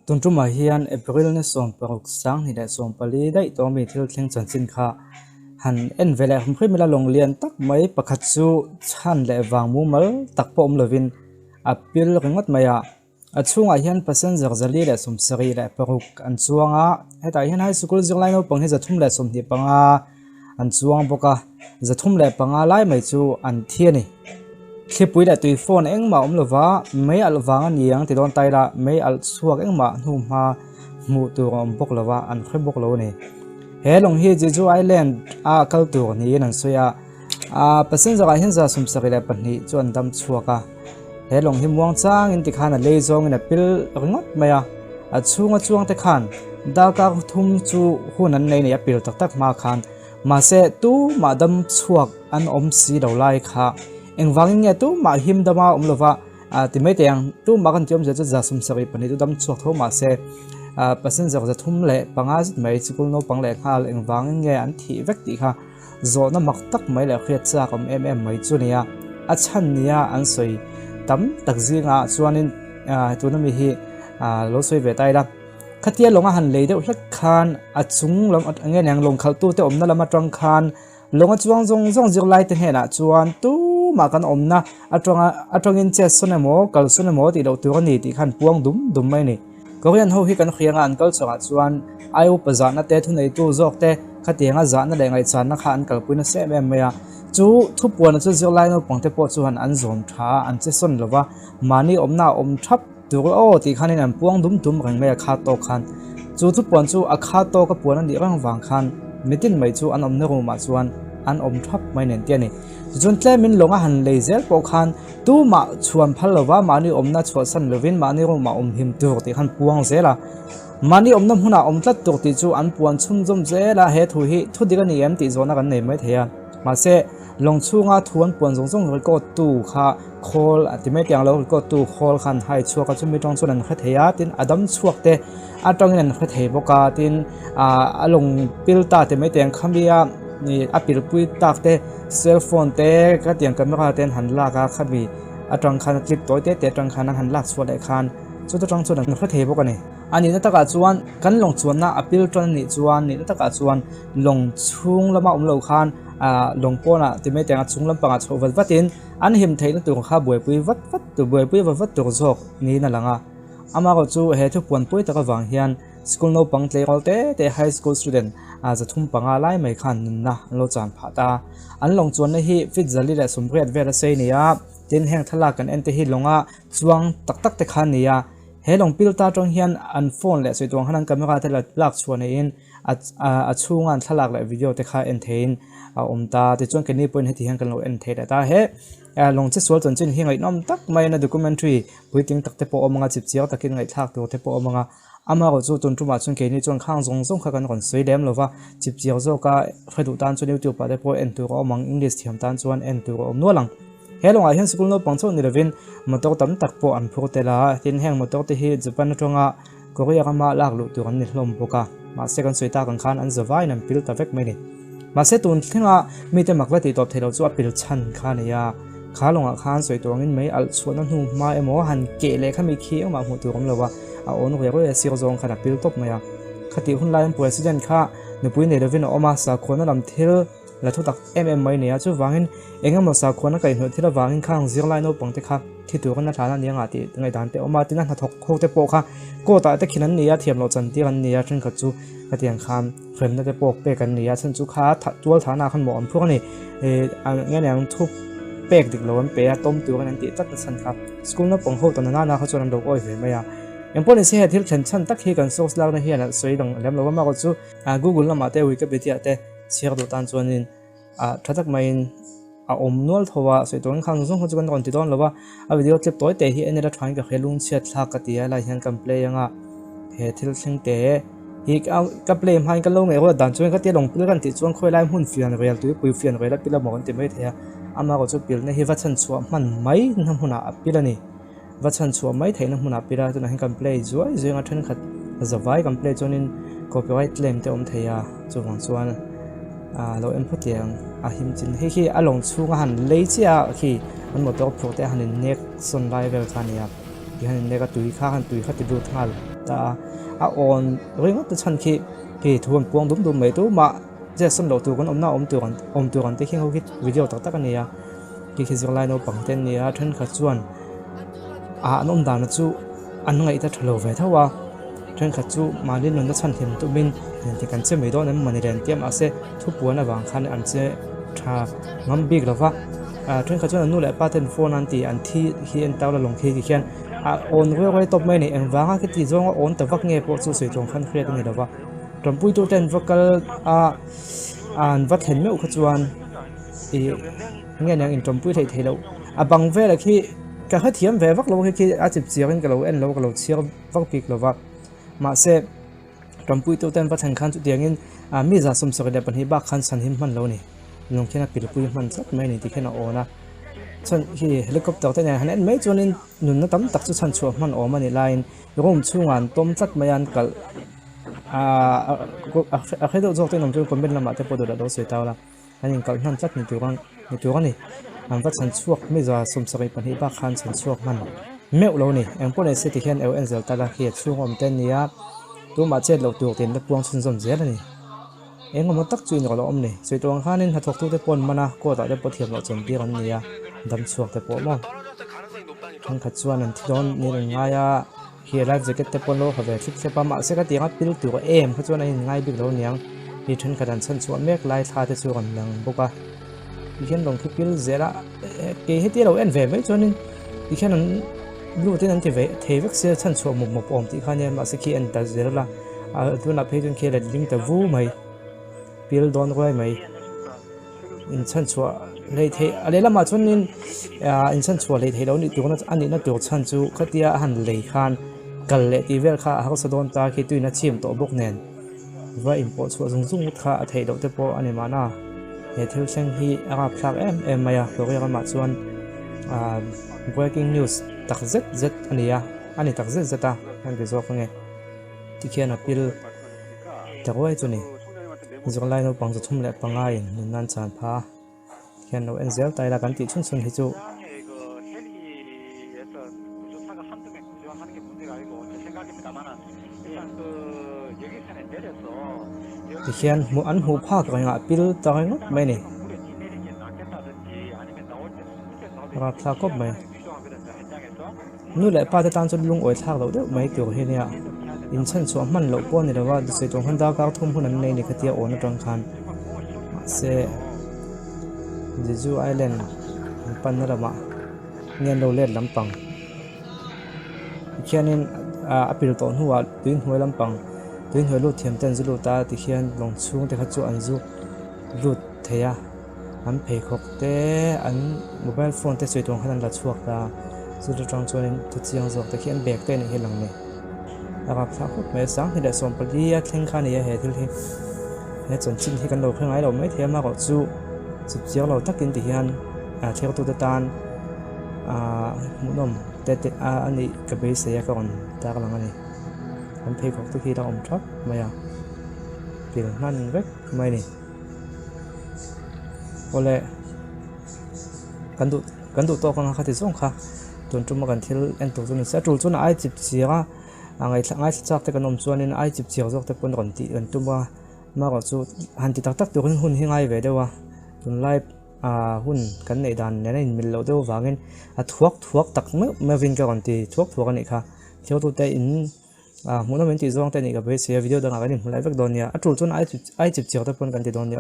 ตุนจุมาเฮียนเอพริลนี่ส่งปรกสังนี่ได้ส่งปลีได้ตัวมีทิลเทงจันสินค้าหันเอ็นเวลาผมเคยมีละลงเรียนตักไม่ประคัตซูชันและวางมูมัลตักปอมเลวินอับปิลริงวัดมายาอัดช่วงอาเฮียนเปอร์เซ็นต์จากจลีและสมศรีและปรกอันช่วงให้แต่เฮียนให้สกุลจังไรโนปังให้จะทุ่มและสมเด็จปังอันช่วงปกจะทุ่มและปังไล่ไม่จูอันเทียนี่คลิปวิดีโอตัวโฟนเอ็งมาลว่าไม่อัลวางนี้ยังติดโดนไตละไม่อัลสวกเอ็งมาหนุ่มมาหมู่ตัวบกลว่าอันเคยบกลวนี่เฮลงฮีจิจูไอแลนด์กัลตัวนี้นั่นสุยเปอร์เซ็นต์จากเห็นจะสมศักดิ์และปัญญาจวนดำชัวกะเฮลงหิมวงจ้างอินติขานเลยจงอินปิลงดไม่ช่วงแต่ขานดากาทุ่มจูหุ่นนั้นในเนี่ยปิลตักมาขานมาเสตู้มาดำชัวกอันอมสีดาวไล่ค่ะเอ็งวังเงี้ยตู้มาหิมดามาลว่าที่ไม่แต่งตู้มากันจอมจะสมศักดิ์ปัญญาตู้ดำชัวกเขามาเสเปอร์เซ็นต์จากจะทุ่มเละปังอาจไม่สกุลโนปังเละค่ะเอ็งวังเงี้ยอันที่เวกติค่ะโซนมักตักไม่เละเครียดจากกับไม่จุเนี่ยชันเนี่ยอันสวยตั้มตักซิงส่วนนี้ตัวนั้นมีที่รถสวยเวทัยละขัดเยียลงหันเลยเดี๋ยวลักคานจุงลงเงี้ยยังลงเข้าตู้เตอมนั่นละมาตรังคานลงจวงจิกไล่เตเหนะจวนตู้มากันนะตรังอินเจสโซนโมกัลโซนโมที่เราตัวนี้ที่ขันพวงดุมไม่นี่ก็ยังเขาให้กันเขียงอันกัลสกัดจวนไออุปสรรคนั่นเตทุนในตู้จอกเตขัดเยียงจานนั่นแหละไงจานนักขันกัลปุยนั่นเสไม่ไม่จูทุบปวนจูจิกไล่โนปังเตปอจวนอันจอมท้าอันเจสโซนหรือว่ามานี่ทับตัวโอ้ที่ขันนี่พวงดุมกันไม่ขาดโตขันจูทุบปวนจูขาดโตกับปวนนั่นดีร่างวางขันไม่ติดไม่จูอันอมเนื้อมาจวนอันอมทับไม่เน้นเตี้ยนี่จนเตมินลงหันเลยเซลปอคันตู้มาชวนพัลลว่ามานี่อมน่าชวนสันเลวินมานี่รู้มาอมหิมตัวที่ขันพวงเซล่ะมานี่อมน้ำหุ่นอมตัดตัวที่จูอันปวนชุ่มจมเซล่ะเฮทุยทุดีกันนี่เอ็มติโซนักันเนี่ยไม่เทียมาเซลงชูงาทวนปวนจงเลยก็ตู้ค่ะคอลที่ไม่เตียงเราก็ตู้คอลขันให้ชัวก็จะไม่ต้องส่วนนั้นแค่เทียตินอดัมชัวเตตรงนั้นแค่เทียบกาตินลงปิลตาที่ไม่เตียงคำเบียนี่ปิลปุยตักเตเซลโฟนเตก็เตียงกันไม่ขาดเต็นหันลากขับบีตรงขันคลิปตัวเตตรงขันหันลากส่วนใดขันส่วนตรงส่วนนั้นแค่เทียบกันนี่อันนี้นั่นตะการจวนกันลงจวนน่ะปิลตอนนี้จวนนี่นั่นตะการจวนลงชุ่งละมาเหลาขันลงป้อนที่ไม่แต่งชุ่งลำปางชวัดวัดอินอันหิมไทยนั่นตัวข้าบวยปุยวัดตัวบวยปุยวัดตัวจอกนี่นั่นแหละอามาก็จูเฮทุกปวนปุยตะกวังเฮียนสกุลโนปังเตลเตไฮสคูลสตูเดนจะทุ่มปังอะไรไม่ขันนะโลจานผาตาอันลงจวนในฮีฟิตจลีและสมเรียดเวรเซนียดินแห่งทลากันเอ็นเตฮิลงจวงตักเตขันนียเฮลงปิลตาจงเฮียนอันโฟนและสวยตัวขนาดกันไม่ขาดแต่ลักชวนในอินช่วงอันทลากและวิดีโอเตคาเอ็นเทนตาที่จวนกันนี่เป็นให้ที่แห่งกันโลเอ็นเทนแต่เฮลงเจสวลจนจินเฮงไอ้น้อมตักไม่ในด็อกิเมนทรีปุยติงตักเตปโอมังจิบเจียวตักินไงทักตัวเตปโอมังอามาก็จูตุนจุมาจุนเกนี่จวนข้างจงขันก่อนสวยเดมหรือว่าจิบเจียวโจก็เคยดูตานจนยูทูบไปได้พอเอ็นตัวก็มังอังกฤษที่ทำตานจวนเอ็นตัวก็นัวหลังเฮลงไอเห็นสกุลโนปังโซนี่เลวินมาตกตั้มตักปออันพูดแต่ละทินแห่งมาตกที่ญี่ปุ่นตรงก็เรียกมาลากลุตัวกันนิลมปกามาเสกันสวยตากันขันอันจะไว้นั่นพิลตาเวกไม่นี่มาเสตุนที่ว่ามีแต่มักเวทีตอบเทเราจวดพิลชันขันเนี่ยขาลงขันสวยตัวนี้ไม่อัลชวนนั่นหูมาเอโมหันเกเลยข้ามีขี้ออกมาหูตัวกันเลยว่าโอนเรียกว่าเสียจงขนาดพิลตบมาคติหุ่นลายป่วยสิจันข้าในปุยในเลวินออกมาสักคนนั่นลำเทลและทุกตักไม่เนี่ยจู่วางเงินเองก็มาสักคนนั่นก็เห็นที่เราวางเงินข้างเสียงลายโน้ตปังเตค่ะที่ตัวกันนั่นฐานนี้งาติไงด่านเตออกมาที่นั่นถ้าทกโคเตโปค่ะก็แต่แต่ขินันเนี่ยเทียมเราจันที่กันเนี่ยฉันก็จู่กระเทียงคำเข็มนั่นเตโปเปกันเนี่ยฉันจู่ขาตัวฐานะขันหมอนพวกนี้เงี้ยเนี่ยทุบเปกดิกเราเปย์ต้มตัวกันนั่นติจัดสันครับสกุลนั่นปังโคตอนนั้นน่าเขาชวนเราโอ้ยเห็นไหมยังพอในเสียที่ฉันตักเฮกันโซสลากในเฮียนะสวยดังแล้วเราว่ามาก็จู่Google ละมาเตวิกิพีเดียเตเชื่อดูตานชวนนินถ้าตักไม่อมนวลทัวสวยตัวข้างส่งเขาจะกันก่อนติดตอนแล้วว่าวิดีโอคลิปตัวเตะที่เอ็นเดอร์ทรายกับเฮลุงเชียดลากกติอะไรเห็นกันเพลย์ยังเฮที่เราเชิงเตะฮีเอากับเพลย์มันกันลงไงว่าดันชวนก็เตะลงเพื่อกันติดชวนค่อยไล่หุ่นเฟียนเรียลตัวปุยเฟียนเรียลปีละหมอนเต็มไม่เทียอามาก็จะเปลี่ยนในฮิวัชันชัวมันไม่ทำหุ่นปีละนี่วัชันชัวไม่เทนหุ่นปีละตัวนั้นเห็นกันเพลย์จ้วยงัดทันขัดจะไว้กันเพลย์จนนินก็ไปไว้เล่มเตะเทียจวนชวนเราเอ็มพูดอย่างหิมจินให้ขี้ลงชูงหันเลยเจ้าขี้มันหมดตัวพวกแต่หันเน็กส่วนไลเวลกันเนี่ย thì hành nè cái tuổi khác thì đuôi thal ta on ring ngót chân khi thuần buông đúng mấy tú mà giờ sân đầu tu con om tu còn tới khi hậu video tắc tắc này khi giờ lại nó bằng tên này thân khát chuan nó đàn nó chú anh ngay ta thở về thâu thân khát chú mà lên nó chân thêm tụi mình thì cần chơi mấy đó nên mình đèn tiêm sẽ thu buồn là vàng khăn anh sẽ thà ngắm big là thân khát chú là nuôi lại pattern phone anh thì anh khi anh tao là lòng khi khen on quay top mấy này anh vàng cái tí giống on tập vắt nghe bộ số sợi trong khăn khét này đó trong buổi tối tên vocal anh vắt hình mèo khát chuan thì nghe nhàng in trong buổi thấy đâu bằng về là khi cái hết thiểm về vắt lâu khi chụp chiếu cái lâu en lâu cái lâu chiếu vắt big lâu mà sẽ trong buổi tối tên vắt thành khăn chút tiếng in mi ra sum sợi đẹp hơn hi ba khăn san him man lâu này lòng khi nào bị bụi man rất mấy này thì khi nào ổn chân khi helicopter thế này hắn mấy cho nên nụn nó tắm tắc cho chân chuột man ổn mà này line rồi chung ngàn tôm rất mấy ăn cả khi đó rồi tôi nằm trong comment làm mà tôi bắt đầu đổ sôi tao là anh cả hắn rất nhiều cái này anh vắt chân chuột mi ra sum sợi bên hi ba khăn chân chuột man mèo lâu này em có này sẽ thực hiện LNZ ta là khi chung om tên này tôi mà chết lâu tuổi tiền nó buông chân rộng rãi này em có một tác chuyện nhỏ lắm này rồi tôi khá nên hạt thuốc tôi bón mà na cô tại đây bớt thiệp vào chuẩn bị con này đâm chuột để bón mà thằng khát chuan anh thì đón nên ngay khi ra jacket để bón lô về thích sẽ mà sẽ cái tiếng pil từ em khát chuan anh ngay biết đâu nhang thì thằng khát ăn sân chuan mét lại thà để chuan năng boka thì khi đồng khi pil dễ là cái hết tiết đầu em về với cho nên thì khi anh lúc tiên anh thì về thế việc sẽ sân chuan một ôm thì khai nên mà sẽ khi anh ta dễ là tôi là phải cho khi là link từ vu mày pil don rồi mày in chân chua lấy thế ở đây là mà cho nên in chân chua lấy thế đâu nị tụi nó tụi chân chu cái tia hành lấy khan cần lệ tí về khá học sẽ đón ta khi tụi nó chìm tổ bốc nền và import chua dùng khá thế đâu tới po anh em mà hệ theo sang hi plug em mày rồi cái mà chuan breaking news tắc rất anh tắc rất ta anh cái gì nghe thì khi nào pil tắc rồi cho này giờ lại nó bằng chung lại bằng ai nên nan chán pha hiện nó NZL tại là cái chung chung hết chú thì hiện một ăn hộp pha cái ngã pil tao ngay ngót mấy này và pha cốp mấy nuôi lại pha tan cho lung ổi thang đâu đấy mấy kiểu thế này in chân số man lậu po này làว่าsẽ trong hắn đào cao thông hơn này này cái tia ổn trong khan sẽ Jeju Island pan na mà nghe lâu lên lắm bằng khi nên apil tổn hùa tuyến huế lắm bằng tuyến huế lụt thiểm tên du ta thì khi anh lòng xuống thì khát chỗ anh du lụt thế anh phải khóc thế anh mobile phone thế sử dụng hắn là chuột là du trong cho nên thực sự rằng thì khi anh bẹt tên này lần này là phát hút mấy sáng thì đại sòng bali thiên khan này hệ thì hệ chuẩn chính thì cần đầu khơi ngái đầu mấy thế mà gọi chú chụp chiếu đầu tắc kinh thì anh theo tôi tan muốn nằm tết anh ấy cái bế xe còn ta còn anh anh thấy có khi đâu ông thấp mày tiền năn vết mày này có lẽ cần tụ to còn khá thì giống khá tuần trung mà cần thiếu anh tụ cho nên sẽ trụ cho nó ai chụp chiếu ngay chắc cái nôm chuan nên ai chụp chiếu rồi tới con còn tị ẩn tung mà có chú hành thì tắc được hun hi ngay về đâu tuần lai hun cái này đàn này mình lâu đâu vàng nên thuốc tắc mới vin cái còn tị thuốc cái này khá theo tôi thấy in muốn nói mình chỉ dùng cái này cái video đó là cái này lại việc đồn nhá trụ chuan ai chụp chiếu tới con còn tị đồn nhá